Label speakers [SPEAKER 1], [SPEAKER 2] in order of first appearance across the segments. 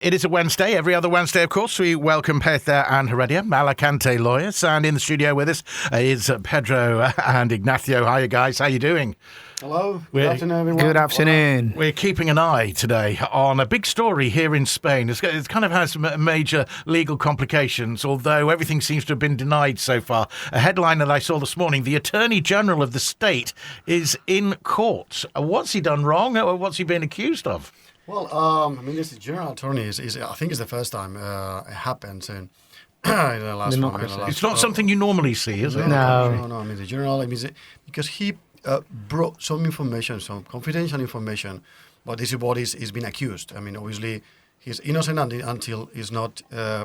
[SPEAKER 1] It is a Wednesday. Every other Wednesday, of course, we welcome Pellicer and Heredia, Alicante lawyers. And in the studio with us is Pedro and Ignacio. Hiya, guys. How you doing?
[SPEAKER 2] Hello. Good afternoon, everyone.
[SPEAKER 3] Good afternoon.
[SPEAKER 1] We're keeping an eye today on a big story here in Spain. It kind of has major legal complications, although everything seems to have been denied so far. A headline that I saw this morning, the Attorney General of the state is in court. What's he done wrong, or what's he being accused of?
[SPEAKER 2] Well, this general attorney is I think it's the first time it happens in the last
[SPEAKER 3] Democracy.
[SPEAKER 1] It's not something you normally see, is it?
[SPEAKER 3] No.
[SPEAKER 2] The general, because he brought some information, some confidential information, but this is what is being accused. Obviously, he's innocent until he's not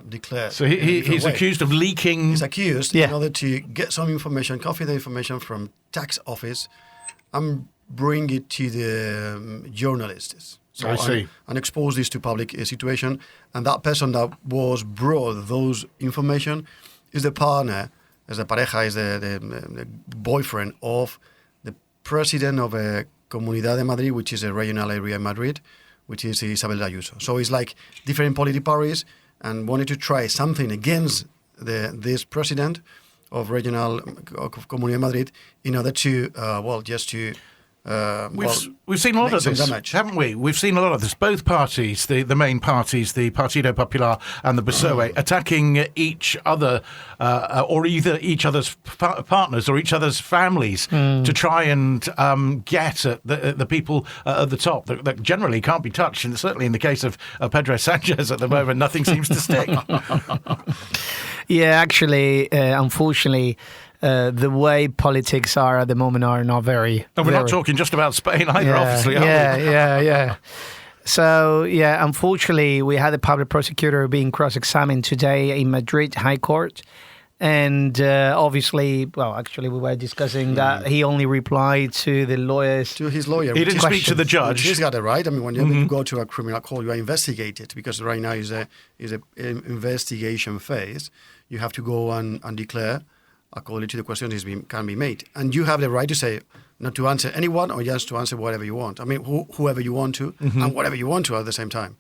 [SPEAKER 2] declared.
[SPEAKER 1] So he's accused of leaking.
[SPEAKER 2] He's accused in order to get some information, confidential information from tax office, and bring it to the journalists. So
[SPEAKER 1] I see.
[SPEAKER 2] And expose this to public situation. And that person that was brought those information is the partner, as the pareja, is the boyfriend of the president of a Comunidad de Madrid, which is a regional area in Madrid, which is Isabel Ayuso. So it's like different political parties and wanted to try something against this president of regional of Comunidad de Madrid in order to,
[SPEAKER 1] We've seen a lot of this,
[SPEAKER 2] damage.
[SPEAKER 1] haven't we? We've seen a lot of this. Both parties, the main parties, the Partido Popular and the PSOE, attacking each other, or either each other's partners or each other's families to try and get at the people at the top that generally can't be touched. And certainly in the case of Pedro Sanchez at the moment, nothing seems to stick.
[SPEAKER 3] Yeah, actually, unfortunately, the way politics are at the moment are not very...
[SPEAKER 1] And we're not talking just about Spain either, obviously, are we?
[SPEAKER 3] Yeah. So, unfortunately, we had the public prosecutor being cross-examined today in Madrid High Court. And obviously, we were discussing that he only replied to the lawyers.
[SPEAKER 2] To his lawyer.
[SPEAKER 1] He didn't speak to the judge.
[SPEAKER 2] He's got it right. When you go to a criminal court, you are investigated, because right now is a investigation phase. You have to go and declare according to the questions can be made. And you have the right to say, not to answer anyone or just to answer whatever you want. Whoever you want to and whatever you want to at the same time.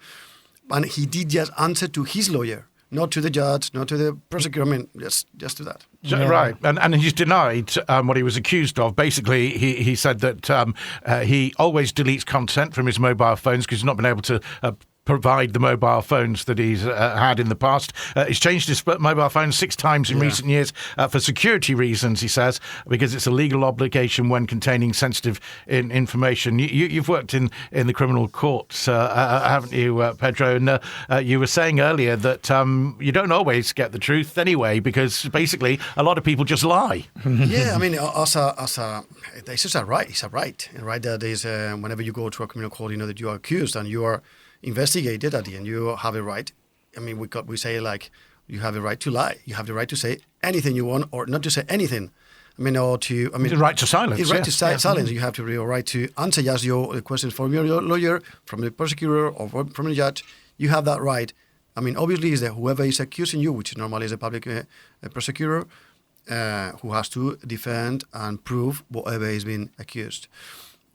[SPEAKER 2] And he did just answer to his lawyer, not to the judge, not to the prosecutor. Just to that.
[SPEAKER 1] Yeah. Right. And he's denied what he was accused of. Basically, he said that he always deletes content from his mobile phones because he's not been able to provide the mobile phones that he's had in the past. He's changed his mobile phone 6 times in recent years for security reasons, he says, because it's a legal obligation when containing sensitive information. You've worked in the criminal courts, haven't you, Pedro? And you were saying earlier that you don't always get the truth anyway, because basically a lot of people just lie.
[SPEAKER 2] Yeah, this is a right. It's a right. And right that is whenever you go to a criminal court, you know that you are accused and you are investigated at the end. You have a right. We say you have a right to lie. You have the right to say anything you want, or not to say anything.
[SPEAKER 1] The right to silence.
[SPEAKER 2] The right to silence. You have to be right to answer just your questions from your lawyer, from the prosecutor, or from the judge. You have that right. Obviously, is that whoever is accusing you, which normally is a public prosecutor, who has to defend and prove whatever is being accused.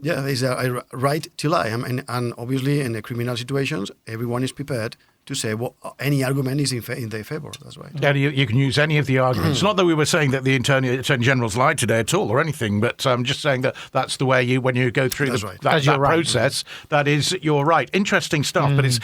[SPEAKER 2] Yeah, there's a right to lie. And obviously in the criminal situations, everyone is prepared to say any argument is in their favor. That's right.
[SPEAKER 1] Yeah, you can use any of the arguments. Not that we were saying that the Attorney General's lied today at all or anything, but I'm just saying that that's the way when you go through that process, that is your right. Interesting stuff, but it's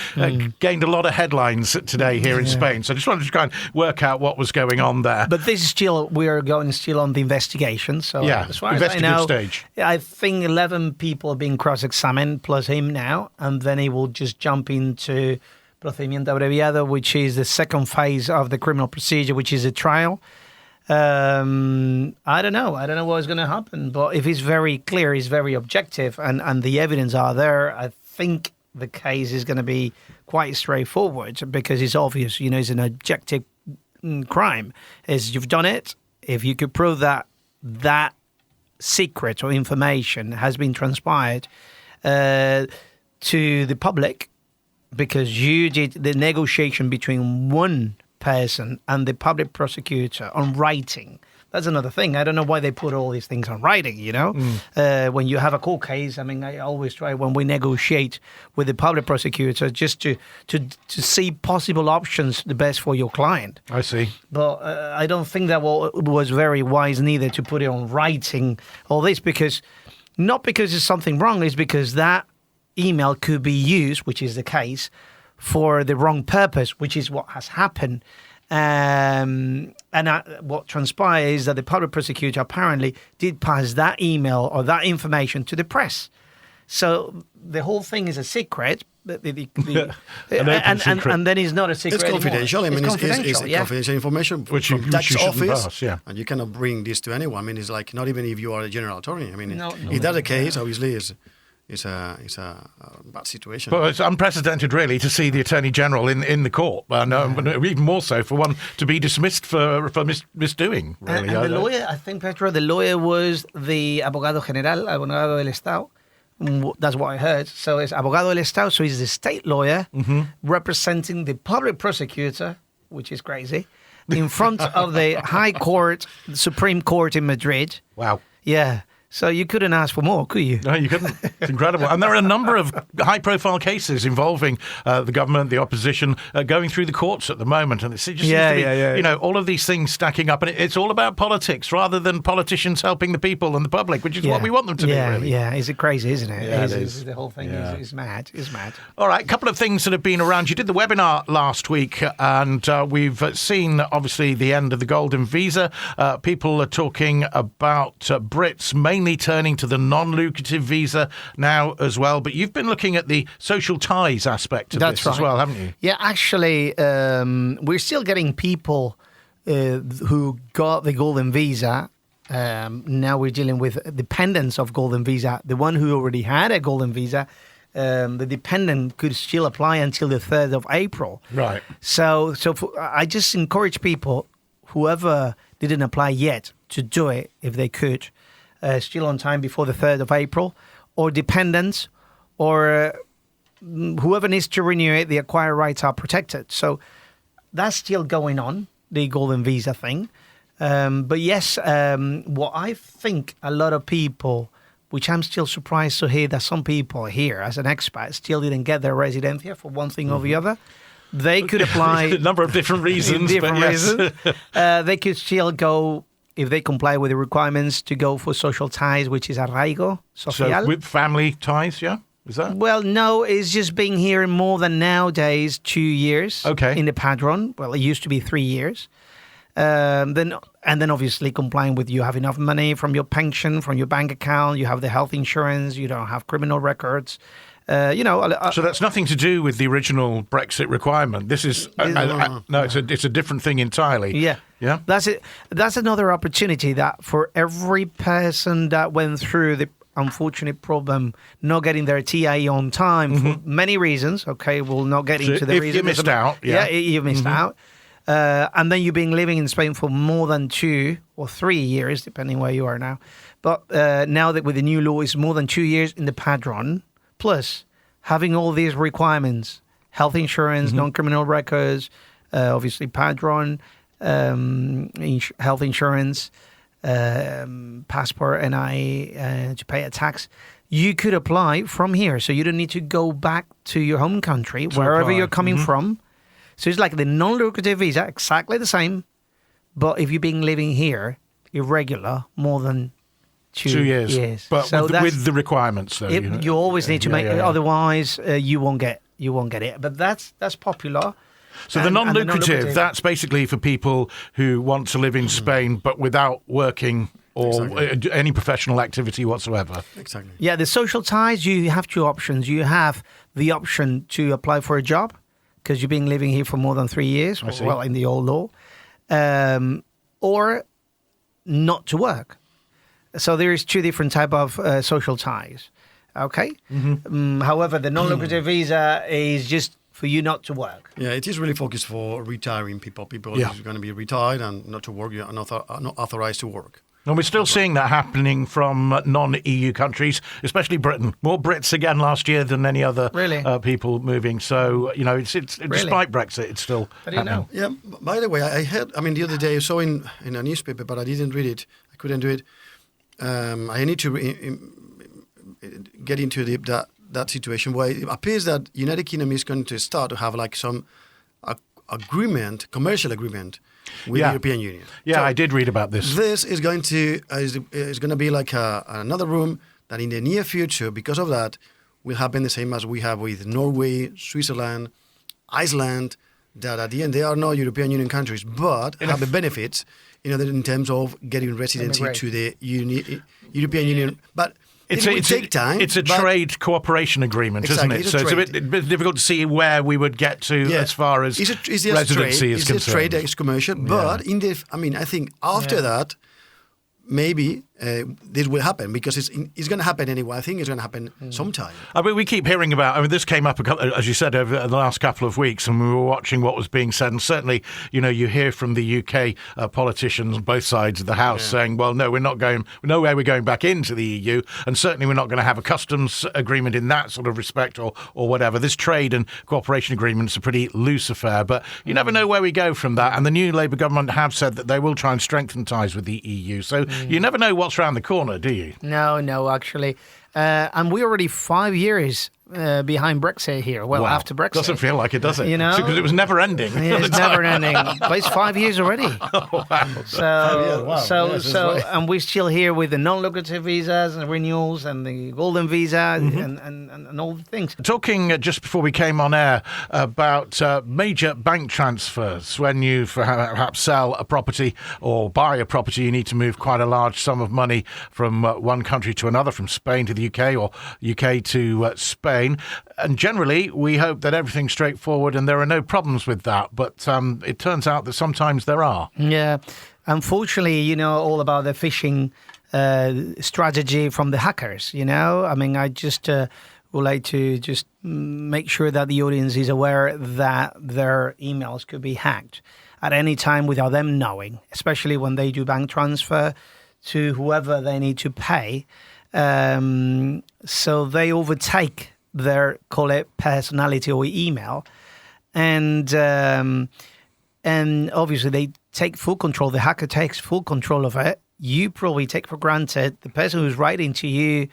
[SPEAKER 1] gained a lot of headlines today here in Spain. So I just wanted to try and work out what was going on there.
[SPEAKER 3] But this is we are going still on the investigation. So as far
[SPEAKER 1] investigative
[SPEAKER 3] as I know,
[SPEAKER 1] stage.
[SPEAKER 3] I think 11 people are being cross-examined plus him now, and then he will just jump into procedimiento abreviado, which is the second phase of the criminal procedure, which is a trial. I don't know what's going to happen, but if it's very clear, it's very objective, and the evidence are there, I think the case is going to be quite straightforward, because it's obvious, it's an objective crime. Is you've done it. If you could prove that secret or information has been transpired to the public, because you did the negotiation between one person and the public prosecutor on writing, That's another thing. I don't know why they put all these things on writing, when you have a court case. I mean, I always try when we negotiate with the public prosecutor just to see possible options the best for your client.
[SPEAKER 1] I see.
[SPEAKER 3] But I don't think that was very wise neither to put it on writing, all this, not because there's something wrong, it's because that email could be used, which is the case, for the wrong purpose, which is what has happened. What transpired is that the public prosecutor apparently did pass that email or that information to the press. So the whole thing is a secret. And then it's not a secret.
[SPEAKER 2] It's confidential.
[SPEAKER 3] Anymore.
[SPEAKER 2] I mean, it's confidential information
[SPEAKER 1] which
[SPEAKER 2] from tax office,
[SPEAKER 1] pass, yeah.
[SPEAKER 2] and you cannot bring this to anyone. I mean, it's like not even if you are a general attorney. I mean, if that's the case, obviously, it's a bad situation.
[SPEAKER 1] Well, it's unprecedented, really, to see the Attorney General in the court, and even more so for one to be dismissed for misdoing. Really,
[SPEAKER 3] and the lawyer, I think, Pedro, the lawyer was the abogado del Estado. That's what I heard. So it's abogado del Estado, so he's the state lawyer representing the public prosecutor, which is crazy, in front of the High Court, the Supreme Court in Madrid.
[SPEAKER 1] Wow.
[SPEAKER 3] Yeah. So you couldn't ask for more, could you?
[SPEAKER 1] No, you couldn't. It's incredible. And there are a number of high-profile cases involving the government, the opposition, going through the courts at the moment. And it just seems to be, all of these things stacking up. And it's all about politics rather than politicians helping the people and the public, which is what we want them to be, really.
[SPEAKER 3] Yeah, is it crazy, isn't it?
[SPEAKER 1] Yeah, it is.
[SPEAKER 3] The whole thing is mad. It's mad.
[SPEAKER 1] All right, a couple of things that have been around. You did the webinar last week, and we've seen, obviously, the end of the golden visa. People are talking about Brits mainly turning to the non-lucrative visa now as well. But you've been looking at the social ties aspect of this as well, haven't you?
[SPEAKER 3] Yeah, actually, we're still getting people who got the golden visa. Now we're dealing with dependents of golden visa. The one who already had a golden visa, the dependent could still apply until the 3rd of April.
[SPEAKER 1] Right.
[SPEAKER 3] So I just encourage people, whoever didn't apply yet, to do it if they could. Still on time before the 3rd of April, or dependents, or whoever needs to renew it, the acquired rights are protected. So that's still going on, the golden visa thing. But yes, what I think a lot of people, which I'm still surprised to hear that some people here as an expat still didn't get their residencia for one thing or the other. They could apply
[SPEAKER 1] a number of different reasons.
[SPEAKER 3] They could still go, if they comply with the requirements, to go for social ties, which is arraigo social.
[SPEAKER 1] So with family ties, yeah? Is that?
[SPEAKER 3] Well, no, it's just being here more than nowadays 2 years in the padron. Well, it used to be 3 years. Then obviously complying with you have enough money from your pension, from your bank account, you have the health insurance, you don't have criminal records. So that's nothing to do with the original Brexit requirement. This is it's a different thing entirely. Yeah. That's it. That's another opportunity that for every person that went through the unfortunate problem not getting their TIE on time for many reasons. Okay, we'll not get into the reasons.
[SPEAKER 1] You missed out.
[SPEAKER 3] Yeah, you missed out. And then you've been living in Spain for more than 2 or 3 years, depending where you are now. But now that with the new law, it's more than 2 years in the padron. Plus, having all these requirements, health insurance, non-criminal records, obviously padron, health insurance, passport, NI, to pay a tax, you could apply from here. So you don't need to go back to your home country, wherever you're coming from. So it's like the non-lucrative visa, exactly the same. But if you've been living here, irregular, more than 2 years.
[SPEAKER 1] But so with the requirements, though.
[SPEAKER 3] You always need to make it. Otherwise, you won't get it. But that's popular.
[SPEAKER 1] So the non-lucrative, that's basically for people who want to live in Spain but without working or any professional activity whatsoever.
[SPEAKER 2] Exactly.
[SPEAKER 3] Yeah, the social ties, you have 2 options. You have the option to apply for a job because you've been living here for more than 3 years, well, in the old law, or not to work. So there is 2 different type of social ties. Okay. However, the non-lucrative visa is just for you not to work.
[SPEAKER 2] Yeah, it is really focused for retiring people. People who are going to be retired and not to work, are not authorized to work.
[SPEAKER 1] And we're still seeing that happening from non-EU countries, especially Britain. More Brits again last year than any other people moving. So, it's despite Brexit, it's still happening.
[SPEAKER 2] Yeah, by the way, I heard, the other day I saw in a newspaper, but I didn't read it. I couldn't do it. I need to get into that situation where it appears that United Kingdom is going to start to have like some commercial agreement with the European Union.
[SPEAKER 1] Yeah, so I did read about this.
[SPEAKER 2] This is going to be like another room that in the near future, because of that, will happen the same as we have with Norway, Switzerland, Iceland, that at the end they are not European Union countries, but have the benefits in terms of getting residency to the European Union. But it will take time.
[SPEAKER 1] It's a trade cooperation agreement, isn't it? So it's a bit difficult to see where we would get to as far as residency is concerned.
[SPEAKER 2] It's a trade, it's commercial. But I think after that, maybe this will happen because it's going to happen anyway. I think it's going to happen sometime.
[SPEAKER 1] We keep hearing about. This came up as you said over the last couple of weeks, and we were watching what was being said. And certainly, you hear from the UK politicians on both sides of the House saying, "Well, no, we're not going. No way we're going back into the EU, and certainly we're not going to have a customs agreement in that sort of respect, or whatever." This trade and cooperation agreement's a pretty loose affair, but you never know where we go from that. And the new Labour government have said that they will try and strengthen ties with the EU. So you never know what's around the corner, do you?
[SPEAKER 3] No, actually. And we're already 5 years behind Brexit here. Well, after Brexit.
[SPEAKER 1] Doesn't feel like it, does it? Because it was never ending.
[SPEAKER 3] Yeah, it's never ending. But it's 5 years already.
[SPEAKER 1] Oh, wow.
[SPEAKER 3] So, and we're still here with the non-lucrative visas and renewals and the golden visa and all the things.
[SPEAKER 1] Talking just before we came on air about major bank transfers. When you perhaps sell a property or buy a property, you need to move quite a large sum of money from one country to another, from Spain to the UK or UK to Spain. And generally, we hope that everything's straightforward and there are no problems with that. But it turns out that sometimes there are.
[SPEAKER 3] Yeah. Unfortunately, all about the phishing strategy from the hackers, I just would like to just make sure that the audience is aware that their emails could be hacked at any time without them knowing, especially when they do bank transfer to whoever they need to pay. So they overtake their, call it, personality or email, and obviously they take full control. The hacker takes full control of it. You probably take for granted the person who's writing to you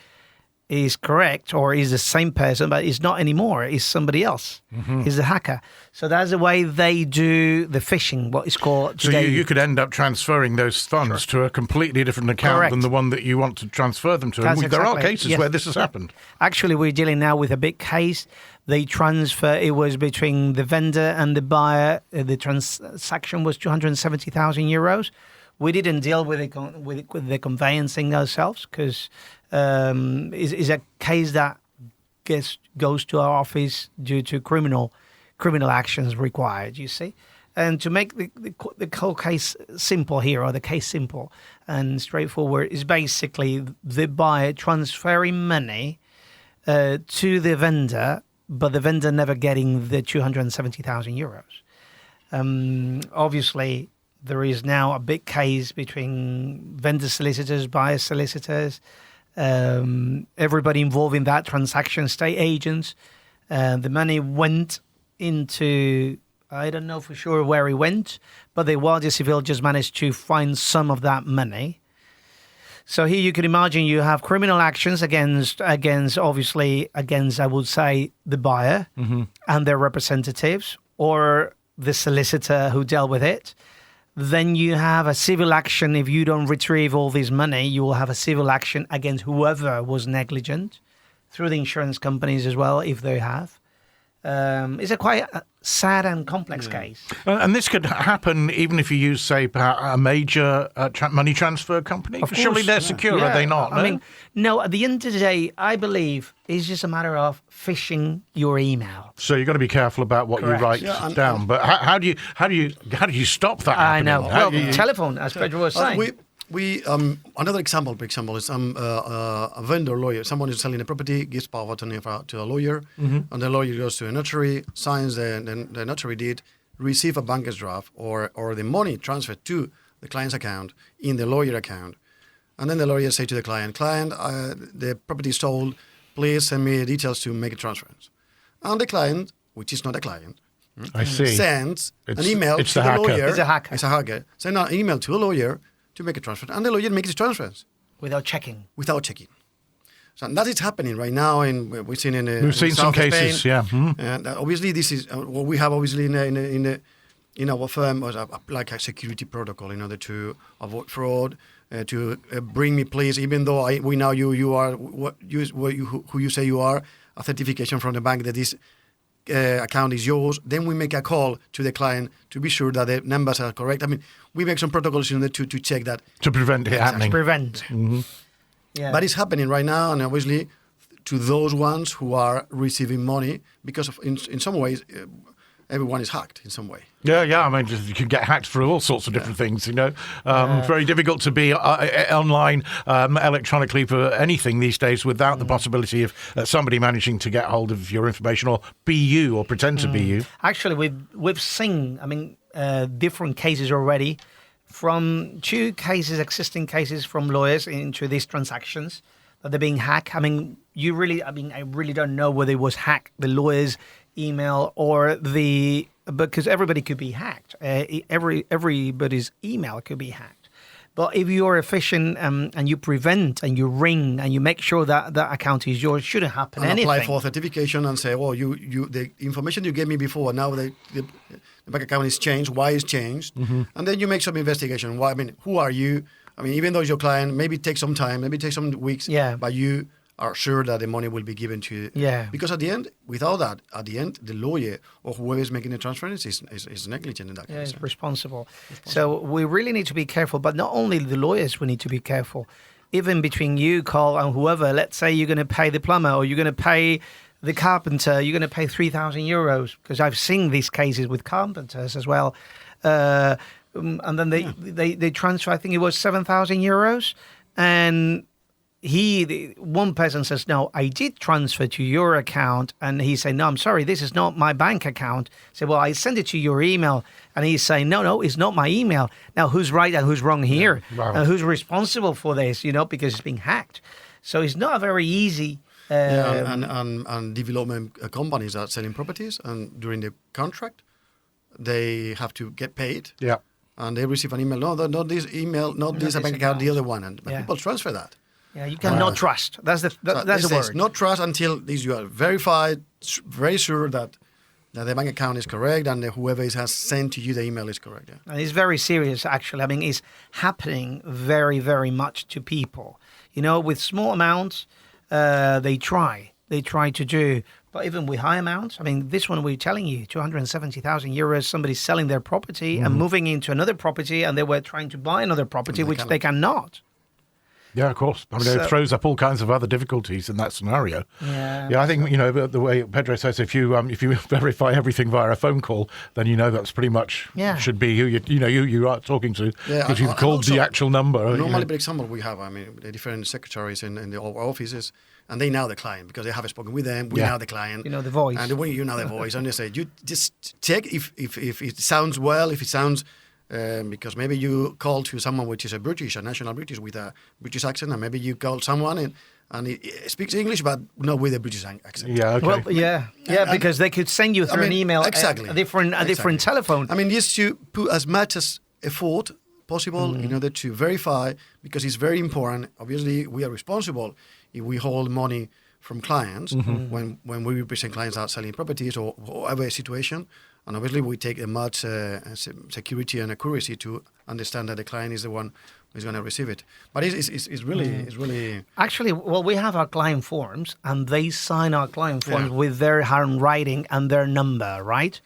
[SPEAKER 3] is correct or is the same person, but it's not anymore. It's somebody else. It's the hacker. So that's the way they do the phishing, what is called today.
[SPEAKER 1] So you could end up transferring those funds to a completely different account than the one that you want to transfer them to. And there are cases where this has happened.
[SPEAKER 3] Actually, we're dealing now with a big case. They transfer, it was between the vendor and the buyer. The transaction was 270,000 euros. We didn't deal with the conveyancing ourselves because it's a case that goes to our office due to criminal actions required, you see. And to make the whole case simple here, or the case simple and straightforward, is basically the buyer transferring money to the vendor, but the vendor never getting the 270,000 euros. Obviously, there is now a big case between vendor solicitors, buyer solicitors, everybody involved in that transaction, state agents. The money went into, I don't know for sure where it went, but the Guardia Civil just managed to find some of that money. So here you can imagine you have criminal actions against obviously against, I would say, the buyer and their representatives or the solicitor who dealt with it. Then you have a civil action. If you don't retrieve all this money, you will have a civil action against whoever was negligent through the insurance companies as well, if they have. It's a quite sad and complex case.
[SPEAKER 1] And this could happen even if you use, say, a major money transfer company.
[SPEAKER 3] Of course,
[SPEAKER 1] surely they're secure, are they not?
[SPEAKER 3] No? At the end of the day, I believe it's just a matter of phishing your email.
[SPEAKER 1] So you've got to be careful about what you write down. But how do you stop that happening?
[SPEAKER 3] I know. Telephone, as Pedro was saying.
[SPEAKER 2] We another example, for example, is a vendor lawyer. Someone is selling a property, gives power of attorney to a lawyer, and the lawyer goes to a notary, signs the notary deed, receive a banker's draft or the money transferred to the client's account in the lawyer account. And then the lawyer say to the client, the property is sold, please send me details to make a transference. And the client, which is not a client,
[SPEAKER 1] I see.
[SPEAKER 2] sends an email to the lawyer.
[SPEAKER 3] It's a hacker.
[SPEAKER 2] It's a hacker. Send an email to a lawyer to make a transfer. And the lawyer makes the transference.
[SPEAKER 3] Without checking.
[SPEAKER 2] So that is happening right now, and we've seen
[SPEAKER 1] We've seen some cases,
[SPEAKER 2] Spain.
[SPEAKER 1] yeah.
[SPEAKER 2] And obviously, this is what we have. Obviously, in our firm was like a security protocol in order to avoid fraud. To bring me, please, even though we know you are who you say you are, a certification from the bank that this account is yours. Then we make a call to the client to be sure that the numbers are correct. I mean, we make some protocols in order to check that.
[SPEAKER 1] To prevent it happening.
[SPEAKER 3] To prevent.
[SPEAKER 1] Mm-hmm.
[SPEAKER 3] Yeah.
[SPEAKER 2] But it's happening right now, and obviously to those ones who are receiving money, because in some ways, everyone is hacked in some way.
[SPEAKER 1] Yeah. I mean, you can get hacked through all sorts of different things, Very difficult to be online electronically for anything these days without the possibility of somebody managing to get hold of your information or be you or pretend to be you.
[SPEAKER 3] Actually, we've seen, different cases already, from two cases, existing cases from lawyers into these transactions that they're being hacked. I really don't know whether it was hacked, the lawyer's email or because everybody could be hacked. Everybody's email could be hacked. But if you're efficient and you prevent and you ring and you make sure that that account is yours, shouldn't happen
[SPEAKER 2] and
[SPEAKER 3] anything.
[SPEAKER 2] Apply for certification and say, well, you the information you gave me before, now the bank account is changed. Why is changed? Mm-hmm. And then you make some investigation. Why? Who are you? Even though it's your client, maybe it takes some time, maybe it takes some weeks.
[SPEAKER 3] Yeah.
[SPEAKER 2] But you are sure that the money will be given to you.
[SPEAKER 3] Yeah.
[SPEAKER 2] Because without that, the lawyer or whoever is making the transference is negligent in that case.
[SPEAKER 3] Yeah, it's responsible. So we really need to be careful, but not only the lawyers, we need to be careful. Even between you, Carl, and whoever, let's say you're going to pay the plumber or you're going to pay the carpenter, you're going to pay 3,000 euros, because I've seen these cases with carpenters as well. And then they transfer, I think it was 7,000 euros. And one person says, no, I did transfer to your account. And he said, no, I'm sorry, this is not my bank account. I said, well, I sent it to your email. And he's saying, no, it's not my email. Now, who's right and who's wrong here?
[SPEAKER 1] Yeah. Wow.
[SPEAKER 3] And who's responsible for this, because it's being hacked. So it's not a very easy...
[SPEAKER 2] and development companies that are selling properties, and during the contract, they have to get paid.
[SPEAKER 1] Yeah.
[SPEAKER 2] And they receive an email, not this email, not this bank account, the other one. And people transfer that.
[SPEAKER 3] Yeah, you cannot trust. That's the word.
[SPEAKER 2] Not trust until you are verified, very sure that the bank account is correct and whoever has sent to you the email is correct. Yeah.
[SPEAKER 3] And it's very serious, actually. It's happening very, very much to people. With small amounts, they try to do. But even with high amounts, this one we're telling you, 270,000 euros, somebody's selling their property and moving into another property, and they were trying to buy another property, which they cannot.
[SPEAKER 1] Yeah, of course. It throws up all kinds of other difficulties in that scenario.
[SPEAKER 3] Yeah.
[SPEAKER 1] I think, the way Pedro says, if you verify everything via a phone call, then that's pretty much should be who you are talking to, because you've called the actual number.
[SPEAKER 2] Normally, for example, we have the different secretaries in the offices, and they know the client because they have spoken with them. We know the client.
[SPEAKER 3] You know the voice.
[SPEAKER 2] And you know the voice, and they say, you just check if it sounds well, if it sounds... because maybe you call to someone which is a national British with a British accent, and maybe you call someone and he speaks English but not with a British accent.
[SPEAKER 1] Yeah, okay.
[SPEAKER 3] Well, because they could send you through an email a different telephone.
[SPEAKER 2] Just to put as much as effort possible in order to verify, because it's very important. Obviously, we are responsible if we hold money from clients when we represent clients out selling properties or whatever situation. And obviously, we take a much security and accuracy to understand that the client is the one who is going to receive it. But it's really...
[SPEAKER 3] Actually, we have our client forms, and they sign our client forms with their handwriting and their number, right?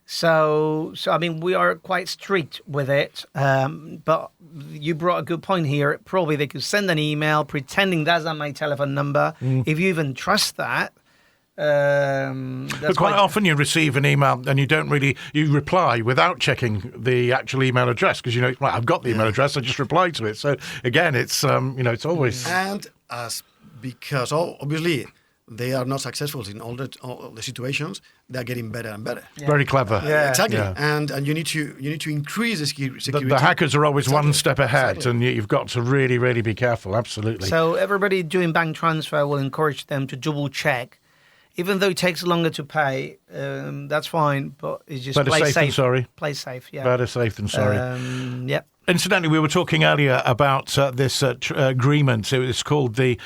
[SPEAKER 3] So we are quite strict with it. But you brought a good point here. Probably they could send an email pretending that's not my telephone number. If you even trust that.
[SPEAKER 1] But quite often you receive an email and you reply without checking the actual email address, because I've got the email address, I just replied to it. So again, it's it's always
[SPEAKER 2] and because obviously they are not successful in all the situations, they are getting better and better.
[SPEAKER 1] Very clever.
[SPEAKER 3] Yeah.
[SPEAKER 2] Exactly.
[SPEAKER 1] Yeah.
[SPEAKER 2] And you need to increase the security.
[SPEAKER 1] The hackers are always one step ahead,
[SPEAKER 2] Exactly.
[SPEAKER 1] and you've got to really, really be careful. Absolutely.
[SPEAKER 3] So everybody doing bank transfer will encourage them to double check. Even though it takes longer to pay, that's fine, but it's just
[SPEAKER 1] Better
[SPEAKER 3] play
[SPEAKER 1] safe than sorry.
[SPEAKER 3] Play safe, yeah.
[SPEAKER 1] Better safe than sorry.
[SPEAKER 3] Yep.
[SPEAKER 1] Incidentally, we were talking earlier about this agreement. It's called I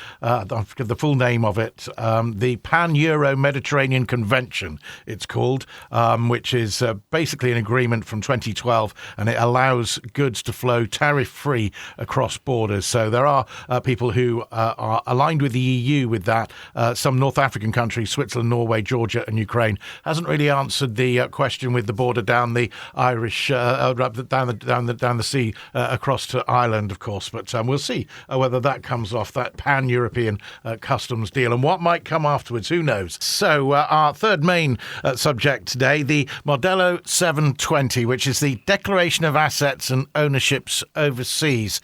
[SPEAKER 1] forget the full name of it, the Pan-Euro-Mediterranean Convention, it's called, which is basically an agreement from 2012, and it allows goods to flow tariff-free across borders. So there are people who are aligned with the EU with that. Some North African countries, Switzerland, Norway, Georgia and Ukraine, hasn't really answered the question with the border down the Irish, down the sea, across to Ireland, of course, but we'll see whether that comes off, that pan-European customs deal, and what might come afterwards, who knows. So our third main subject today, the Modelo 720, which is the Declaration of Assets and Ownerships Overseas.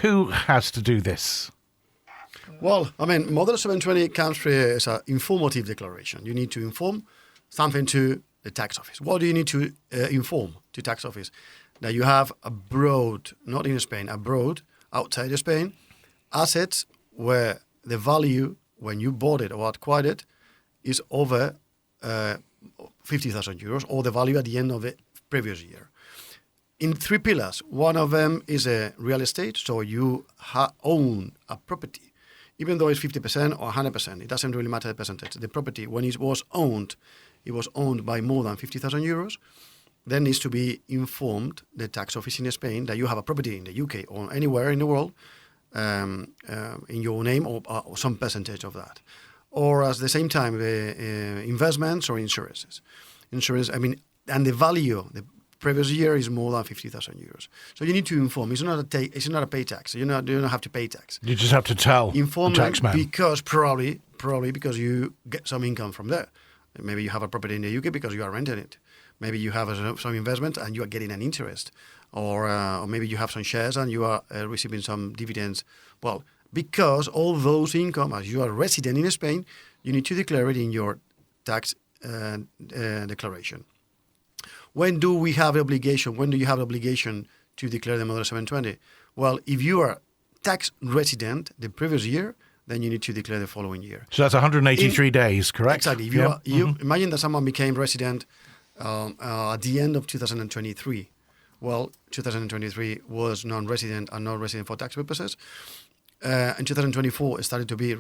[SPEAKER 1] Who has to do this?
[SPEAKER 2] Well, I mean, Modelo 720 comes as an informative declaration. You need to inform something to the tax office. What do you need to inform to tax office? That you have abroad, not in Spain, abroad, outside of Spain, assets where the value when you bought it or acquired it is over 50,000 euros, or the value at the end of the previous year. In three pillars. One of them is a real estate, so you own a property. Even though it's 50% or 100%, it doesn't really matter the percentage. The property, when it was owned by more than 50,000 euros, then needs to be informed the tax office in Spain that you have a property in the UK or anywhere in the world in your name or some percentage of that. Or at the same time, investments or insurances. And the value, the previous year is more than 50,000 euros. So you need to inform. It's not a pay tax. You don't have to pay tax.
[SPEAKER 1] You just have to tell
[SPEAKER 2] inform
[SPEAKER 1] the taxman.
[SPEAKER 2] Because probably because you get some income from there. Maybe you have a property in the UK because you are renting it. Maybe you have some investment and you are getting an interest, or maybe you have some shares and you are receiving some dividends. Well, because all those income, as you are resident in Spain, you need to declare it in your tax declaration. When do we have the obligation? When do you have the obligation to declare the Modelo 720? Well, if you are tax resident the previous year, then you need to declare the following year.
[SPEAKER 1] So that's 183 days, correct?
[SPEAKER 2] Exactly. If you imagine that someone became resident at the end of 2023. Well, 2023 was non-resident and non-resident for tax purposes. In 2024, it started to be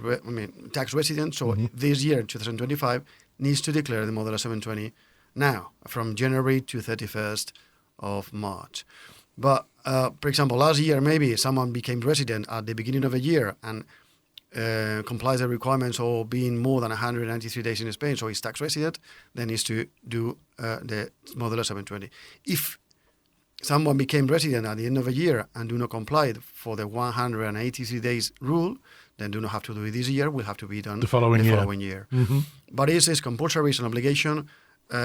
[SPEAKER 2] tax resident. So this year, 2025, needs to declare the Modelo 720 now, from January to 31st of March. But, for example, last year, maybe someone became resident at the beginning of a year and complies the requirements of being more than 193 days in Spain, so he's tax resident, then needs to do the Modelo 720. If someone became resident at the end of a year and do not comply for the 183 days rule, then do not have to do it this year, will have to be done
[SPEAKER 1] the following year.
[SPEAKER 2] Mm-hmm. But it's compulsory, it's an obligation.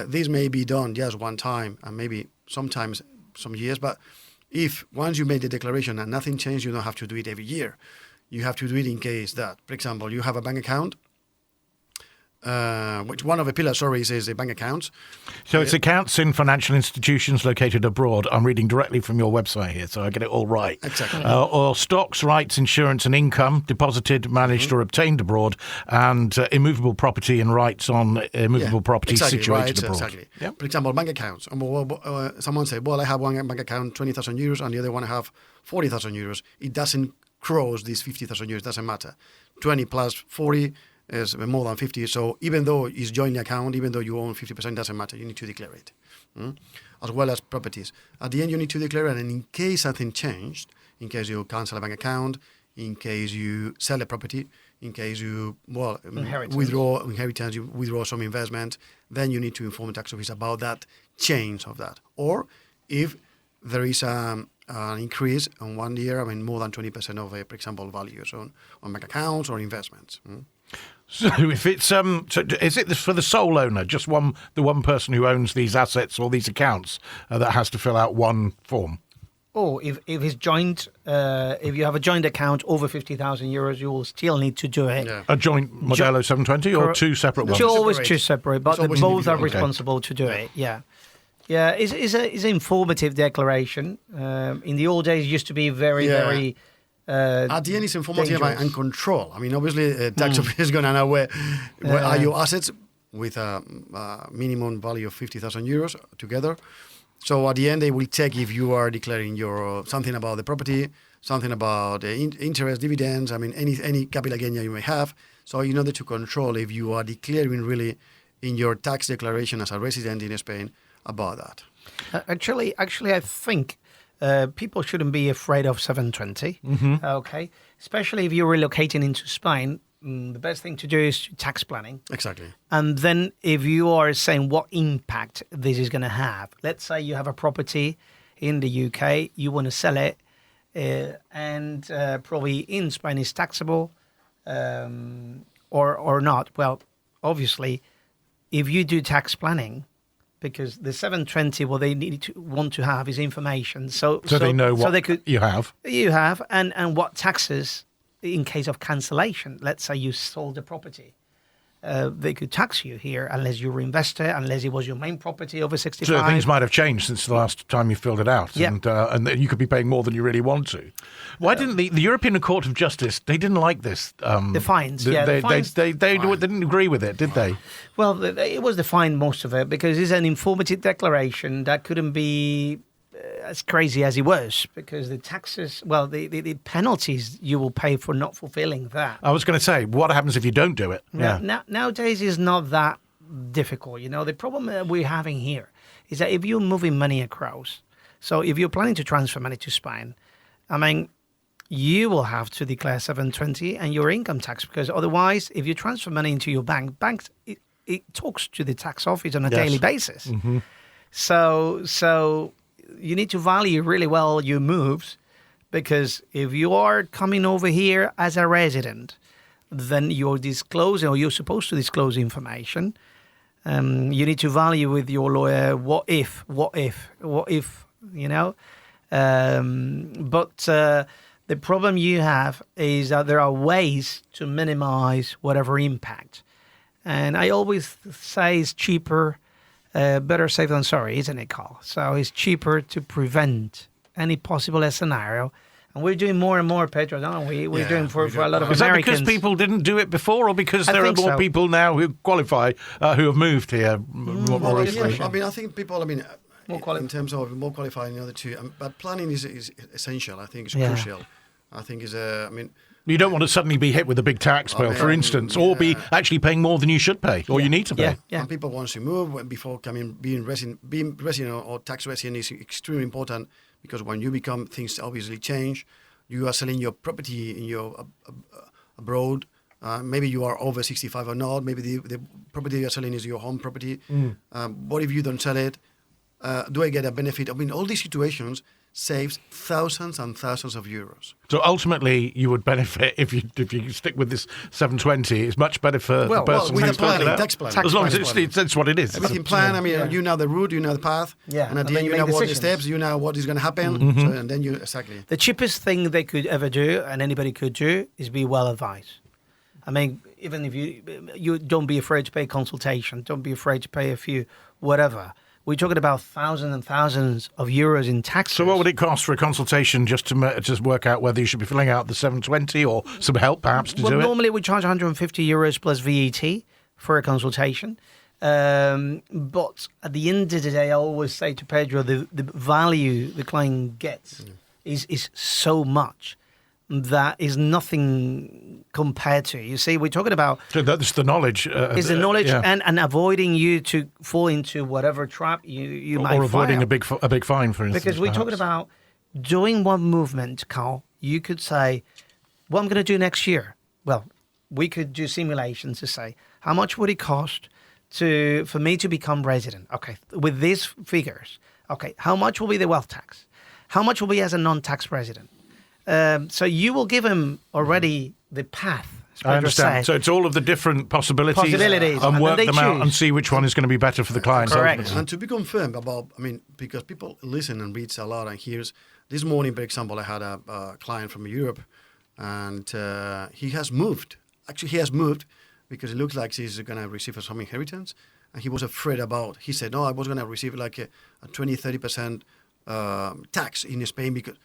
[SPEAKER 2] This may be done just one time and maybe sometimes some years, but if once you made the declaration and nothing changed, you don't have to do it every year. You have to do it in case that, for example, you have a bank account, which one of the pillars, is the bank accounts.
[SPEAKER 1] So it's accounts in financial institutions located abroad. I'm reading directly from your website here, so I get it all right.
[SPEAKER 2] Exactly.
[SPEAKER 1] Or stocks, rights, insurance and income deposited, managed or obtained abroad, and immovable property and rights on immovable property situated abroad.
[SPEAKER 2] Exactly.
[SPEAKER 1] Yep.
[SPEAKER 2] For example, bank accounts. Someone said, well, I have one bank account, 20,000 euros, and the other one I have 40,000 euros. It doesn't cross these 50,000 euros, doesn't matter. 20 plus 40 is more than 50. So even though it's joint account, even though you own 50%, doesn't matter. You need to declare it, as well as properties. At the end, you need to declare it, and in case something changed, in case you cancel a bank account, in case you sell a property, in case you withdraw inheritance, you withdraw some investment, then you need to inform the tax office about that change of that. Or if there is an increase in 1 year, more than 20% of, for example, values on bank accounts or investments.
[SPEAKER 1] So if it's so is it for the sole owner, just the one person who owns these assets or these accounts that has to fill out one form?
[SPEAKER 3] or if it's joint, if you have a joint account over 50,000 euros, you will still need to do it.
[SPEAKER 2] Yeah.
[SPEAKER 1] A joint Modelo 720 or two separate ones?
[SPEAKER 3] It's always
[SPEAKER 2] Separate.
[SPEAKER 3] two separate, but
[SPEAKER 2] It's always
[SPEAKER 3] both are
[SPEAKER 2] individual.
[SPEAKER 1] Okay.
[SPEAKER 3] responsible to do it. Yeah. Yeah, it's an informative declaration. In the old days, it used to be very,
[SPEAKER 2] Yeah.
[SPEAKER 3] very.
[SPEAKER 2] At the end, it's informative
[SPEAKER 3] dangerous.
[SPEAKER 2] and control. I mean, obviously, tax office is going to know where are your assets with a minimum value of 50,000 euros together. So at the end, they will check if you are declaring your something about the property, something about the interest, dividends. I mean, any capital gain you may have. So in order to control if you are declaring really in your tax declaration as a resident in Spain about that.
[SPEAKER 3] Actually, I think people shouldn't be afraid of 720. Okay, especially if you're relocating into Spain. The best thing to do is tax planning.
[SPEAKER 2] Exactly.
[SPEAKER 3] And then if you are saying what impact this is going to have, let's say you have a property in the UK, you want to sell it, and probably in Spain is taxable or not. Well, obviously, if you do tax planning, because the 720, what they want to have is information. So
[SPEAKER 1] they know what you have.
[SPEAKER 3] You have, and what taxes in case of cancellation. Let's say you sold a property. They could tax you here unless you reinvest it, unless it was your main property over 65.
[SPEAKER 1] So things might have changed since the last time you filled it out,
[SPEAKER 3] Yeah.
[SPEAKER 1] and you could be paying more than you really want to. Why didn't the European Court of Justice? They didn't like this.
[SPEAKER 3] The fines,
[SPEAKER 1] They
[SPEAKER 3] fines.
[SPEAKER 1] didn't agree with it, did they?
[SPEAKER 3] Well, it was the fine, most of it, because it's an informative declaration that couldn't be as crazy as it was, because the taxes, well, the penalties you will pay for not fulfilling that.
[SPEAKER 1] I was going to say, what happens if you don't do it?
[SPEAKER 3] Nowadays, it's not that difficult. You know, the problem that we're having here is that if you're moving money across, so if you're planning to transfer money to Spain, I mean, you will have to declare 720 and your income tax, because otherwise, if you transfer money into your banks, it talks to the tax office on a daily basis.
[SPEAKER 1] Mm-hmm.
[SPEAKER 3] So you need to value really well your moves, because if you are coming over here as a resident, then you're disclosing, or you're supposed to disclose information. You need to value with your lawyer, what if, you know. But the problem you have is that there are ways to minimize whatever impact. And I always say it's cheaper, better safe than sorry, isn't it, Carl? So it's cheaper to prevent any possible scenario. And we're doing more and more, Pedro, aren't we? We're doing for a lot of
[SPEAKER 1] Is
[SPEAKER 3] Americans.
[SPEAKER 1] that because people didn't do it before, or because
[SPEAKER 3] I
[SPEAKER 1] there are
[SPEAKER 3] think
[SPEAKER 1] more
[SPEAKER 3] so.
[SPEAKER 1] people now who qualify, who have moved here more
[SPEAKER 2] Well,
[SPEAKER 1] recently?
[SPEAKER 2] yeah, I mean, I think people,
[SPEAKER 3] More
[SPEAKER 2] in terms of more qualified in the other two, but planning is essential. I think it's
[SPEAKER 3] Yeah.
[SPEAKER 2] crucial. I think is
[SPEAKER 1] You don't want to suddenly be hit with a big tax bill, for instance, or be actually paying more than you should pay, or you need to pay.
[SPEAKER 3] Yeah.
[SPEAKER 2] And people once you move, before being resident or tax resident is extremely important, because when you become, things obviously change. You are selling your property in your abroad. Maybe you are over 65 or not. Maybe the property you're selling is your home property. What if you don't sell it? Do I get a benefit? I mean, all these situations saves thousands and thousands of euros.
[SPEAKER 1] So ultimately, you would benefit if you stick with this 720. It's much better for the person
[SPEAKER 2] with
[SPEAKER 1] who's
[SPEAKER 2] the planning,
[SPEAKER 1] planning it out.
[SPEAKER 2] tax planning.
[SPEAKER 1] As long as
[SPEAKER 2] Tax
[SPEAKER 1] that's what it is.
[SPEAKER 2] Everything planned. I mean, you know the route, you know the path,
[SPEAKER 3] Yeah,
[SPEAKER 2] and at
[SPEAKER 3] and
[SPEAKER 2] the
[SPEAKER 3] then
[SPEAKER 2] end
[SPEAKER 3] you
[SPEAKER 2] you know
[SPEAKER 3] make
[SPEAKER 2] what the
[SPEAKER 3] decisions.
[SPEAKER 2] steps, you know what is going to happen, so, and then you exactly.
[SPEAKER 3] The cheapest thing they could ever do, and anybody could do, is be well advised. I mean, even if you don't be afraid to pay consultation, don't be afraid to pay a few, whatever. We're talking about thousands and thousands of euros in taxes.
[SPEAKER 1] So what would it cost for a consultation just to just work out whether you should be filling out the 720 or some help perhaps to do it?
[SPEAKER 3] Normally we charge 150 euros plus VAT for a consultation. But at the end of the day, I always say to Pedro, the value the client gets is so much that is nothing compared to. You see, we're talking about
[SPEAKER 1] So that's the knowledge.
[SPEAKER 3] is the knowledge
[SPEAKER 1] yeah.
[SPEAKER 3] and avoiding you to fall into whatever trap you might
[SPEAKER 1] or avoiding
[SPEAKER 3] fall.
[SPEAKER 1] a big fine, for instance.
[SPEAKER 3] Because we're talking about doing one movement, Carl. You could say, what I'm going to do next year. Well, we could do simulations to say, how much would it cost for me to become resident? Okay, with these figures. Okay, how much will be the wealth tax? How much will be as a non-tax resident? So you will give him already the path. as
[SPEAKER 1] I
[SPEAKER 3] Pedro
[SPEAKER 1] understand.
[SPEAKER 3] said.
[SPEAKER 1] So it's all of the different possibilities,
[SPEAKER 3] Possibilities,
[SPEAKER 1] and
[SPEAKER 3] and
[SPEAKER 1] work
[SPEAKER 3] then they
[SPEAKER 1] them out
[SPEAKER 3] choose.
[SPEAKER 1] and see which one is going to be better for the client.
[SPEAKER 3] Correct.
[SPEAKER 1] ultimately.
[SPEAKER 2] And to be confirmed about, I mean, because people listen and reads a lot and hears This morning, for example, I had a client from Europe, and he has moved. Actually, he has moved because it looks like he's going to receive some inheritance, and he was afraid about. He said, "No, I was going to receive like a 20-30% tax in Spain because,"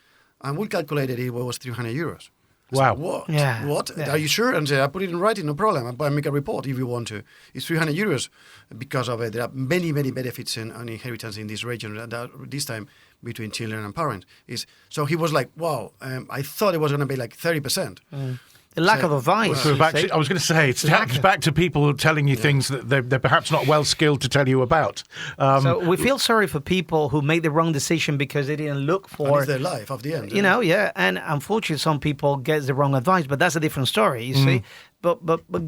[SPEAKER 2] and we calculated it was 300 euros.
[SPEAKER 1] Wow.
[SPEAKER 2] So, what?
[SPEAKER 3] Yeah.
[SPEAKER 2] What?
[SPEAKER 3] Yeah.
[SPEAKER 2] Are you sure? And say, I put it in writing, no problem. I make a report if you want to. It's 300 euros because of it. There are many, many benefits on inheritance in this region, this time between children and parents. So he was like, wow, I thought it was going to be like 30%.
[SPEAKER 3] The lack of advice.
[SPEAKER 1] So I was going to say, it's back to people telling you things that they're perhaps not well skilled to tell you about.
[SPEAKER 3] So we feel sorry for people who made the wrong decision because they didn't look
[SPEAKER 2] And
[SPEAKER 3] for
[SPEAKER 2] it's their life at the end.
[SPEAKER 3] you know, yeah. And unfortunately, some people get the wrong advice, but that's a different story, you see. But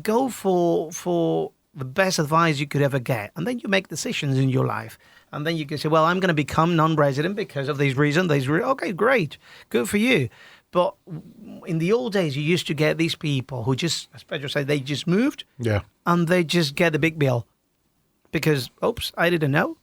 [SPEAKER 3] go for the best advice you could ever get, and then you make decisions in your life, and then you can say, well, I'm going to become non-resident because of these reasons. Okay, great, good for you. But in the old days, you used to get these people who just, as Pedro said, they just moved, and they just get the big bill because, oops, I didn't know.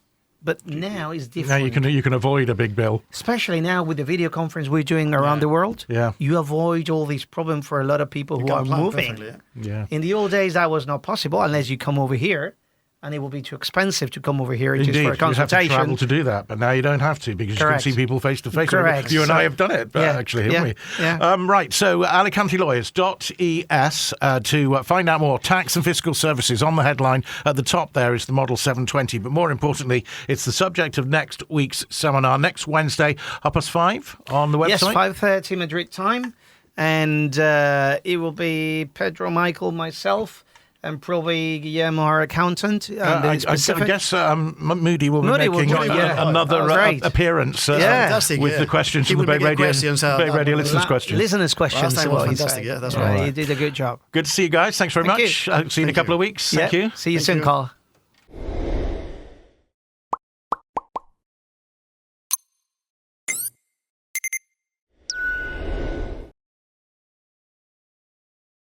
[SPEAKER 3] But now it's different.
[SPEAKER 1] Now you can avoid a big bill.
[SPEAKER 3] Especially now with the video conference we're doing around the world.
[SPEAKER 1] Yeah.
[SPEAKER 3] You avoid all these problems for a lot of people who are moving.
[SPEAKER 1] Yeah.
[SPEAKER 3] In the old days, that was not possible unless you come over here. And it will be too expensive to come over here just for a consultation.
[SPEAKER 1] You have to travel to do that, but now you don't have to because
[SPEAKER 3] Correct.
[SPEAKER 1] you can see people face to face.
[SPEAKER 3] Correct.
[SPEAKER 1] You and I have done it, actually, haven't we?
[SPEAKER 3] Yeah.
[SPEAKER 1] Right, so AlicanteLawyers.es to find out more. Tax and fiscal services on the headline. At the top there is the Model 720, but more importantly, it's the subject of next week's seminar. Next Wednesday, 5:30 on the website?
[SPEAKER 3] Yes, 5:30 Madrid time. And it will be Pedro, Michael, myself, and probably Guillermo, our accountant.
[SPEAKER 1] I guess Moody will be making
[SPEAKER 3] join,
[SPEAKER 1] another appearance with the questions from the BayRadio listeners' questions.
[SPEAKER 3] Listeners' questions.
[SPEAKER 2] Last time was fantastic, that's right.
[SPEAKER 3] You did a good job.
[SPEAKER 1] Good to see you guys. Thanks very much. See you in a couple of weeks. Thank you.
[SPEAKER 3] See you soon, Carl.